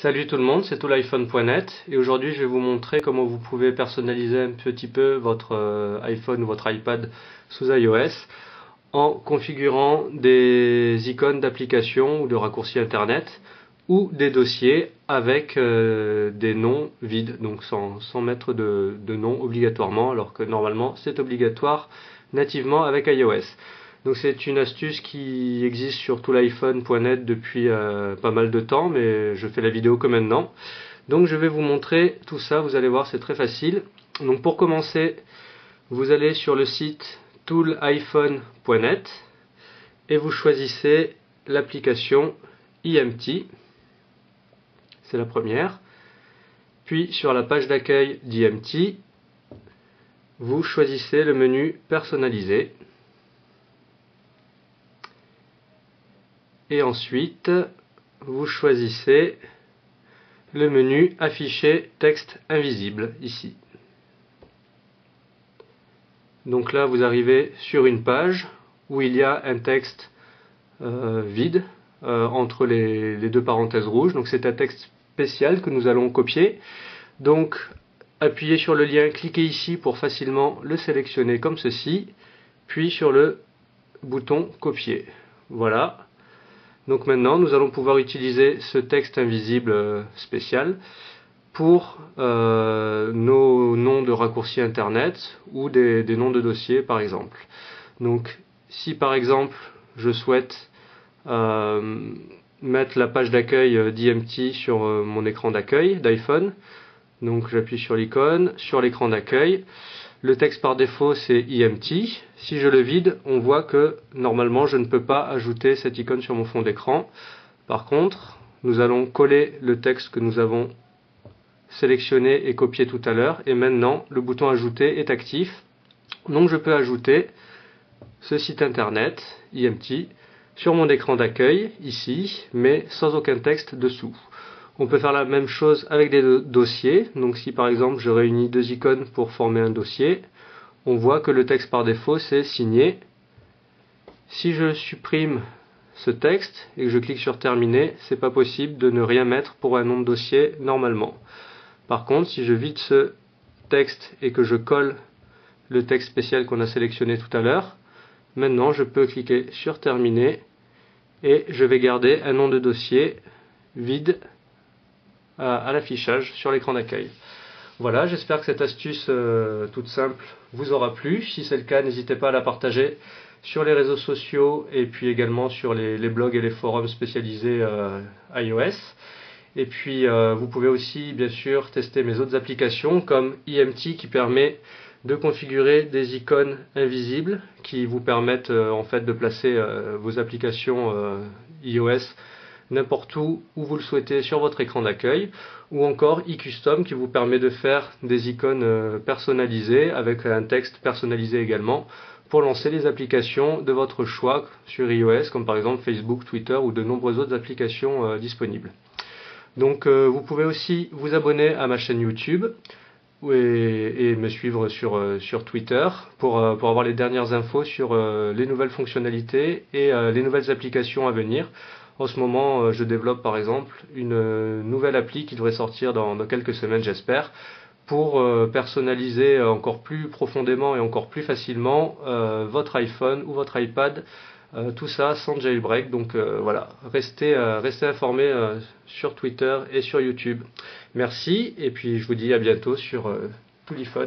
Salut tout le monde, c'est tooliphone.net et aujourd'hui je vais vous montrer comment vous pouvez personnaliser un petit peu votre iPhone ou votre iPad sous iOS en configurant des icônes d'applications ou de raccourcis internet ou des dossiers avec des noms vides, donc sans mettre de nom obligatoirement, alors que normalement c'est obligatoire nativement avec iOS. Donc c'est une astuce qui existe sur tooliphone.net depuis pas mal de temps, mais je fais la vidéo que maintenant. Donc je vais vous montrer tout ça, vous allez voir, c'est très facile. Donc pour commencer, vous allez sur le site tooliphone.net et vous choisissez l'application IMT, c'est la première. Puis sur la page d'accueil d'IMT, vous choisissez le menu personnalisé. Et ensuite, vous choisissez le menu afficher texte invisible ici. Donc là, vous arrivez sur une page où il y a un texte vide entre les deux parenthèses rouges. Donc c'est un texte spécial que nous allons copier. Donc appuyez sur le lien, cliquez ici pour facilement le sélectionner comme ceci, puis sur le bouton copier. Voilà. Donc maintenant, nous allons pouvoir utiliser ce texte invisible spécial pour nos noms de raccourcis internet ou des noms de dossiers par exemple. Donc si par exemple je souhaite mettre la page d'accueil d'IMT sur mon écran d'accueil d'iPhone, donc j'appuie sur l'icône, sur l'écran d'accueil. Le texte par défaut c'est IMT. Si je le vide, on voit que normalement je ne peux pas ajouter cette icône sur mon fond d'écran. Par contre, nous allons coller le texte que nous avons sélectionné et copié tout à l'heure. Et maintenant, le bouton ajouter est actif. Donc je peux ajouter ce site internet, IMT, sur mon écran d'accueil, ici, mais sans aucun texte dessous. On peut faire la même chose avec des dossiers. Donc si par exemple je réunis deux icônes pour former un dossier, on voit que le texte par défaut c'est signé. Si je supprime ce texte et que je clique sur terminer, c'est pas possible de ne rien mettre pour un nom de dossier normalement. Par contre, si je vide ce texte et que je colle le texte spécial qu'on a sélectionné tout à l'heure, maintenant je peux cliquer sur terminer et je vais garder un nom de dossier vide à l'affichage sur l'écran d'accueil. Voilà, j'espère que cette astuce toute simple vous aura plu. Si c'est le cas, n'hésitez pas à la partager sur les réseaux sociaux et puis également sur les blogs et les forums spécialisés iOS. Et puis vous pouvez aussi bien sûr tester mes autres applications comme IMT qui permet de configurer des icônes invisibles qui vous permettent en fait de placer vos applications iOS n'importe où vous le souhaitez sur votre écran d'accueil, ou encore iCustom qui vous permet de faire des icônes personnalisées avec un texte personnalisé également pour lancer les applications de votre choix sur iOS comme par exemple Facebook, Twitter ou de nombreuses autres applications disponibles. Donc vous pouvez aussi vous abonner à ma chaîne YouTube et me suivre sur Twitter pour avoir les dernières infos sur les nouvelles fonctionnalités et les nouvelles applications à venir. En ce moment, je développe par exemple une nouvelle appli qui devrait sortir dans quelques semaines, j'espère, pour personnaliser encore plus profondément et encore plus facilement votre iPhone ou votre iPad, tout ça sans jailbreak. Donc voilà, restez informés sur Twitter et sur YouTube. Merci, et puis je vous dis à bientôt sur tooliphone.